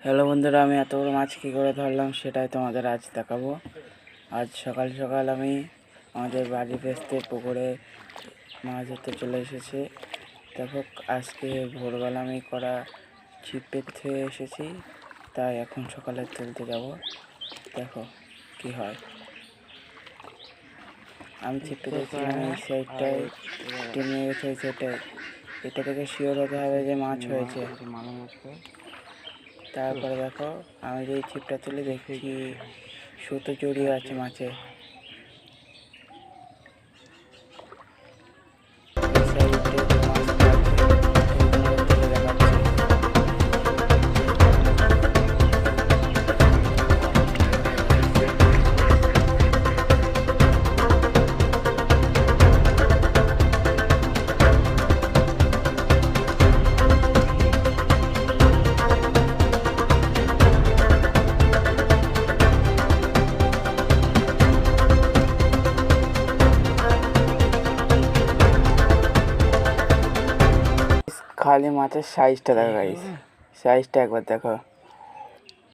Hello বন্ধুরা, আমি এত বড় মাছ কী করে ধরলাম সেটাই তোমাদের আজ দেখাবো। আজ সকাল সকাল আমি আমাদের বাড়ির পেছতে পুকুরে মাছ ধরতে চলে এসেছি। দেখো, আজকে ভোরবেলা আমি করা ছিপ পেতে এসেছি, তাই এখন সকালে তুলতে যাব। দেখো কি হয়। আমি ছিপ পেতেছিলাম এই সাইডটায়, টেনে গেছে ওই সাইডটায়। এটা থেকে শিওর হতে হবে যে মাছ হয়েছে। তারপরে দেখো, আমি যে ছিপটা তুলে দেখি সুতো জড়িয়ে আছে মাছে। এই সাইডে মাছটা আছে, ওইখানে তুলে দেখাচ্ছি। খালি মাছের সাইজটা দেখো গাইস, সাইজটা একবার দেখো।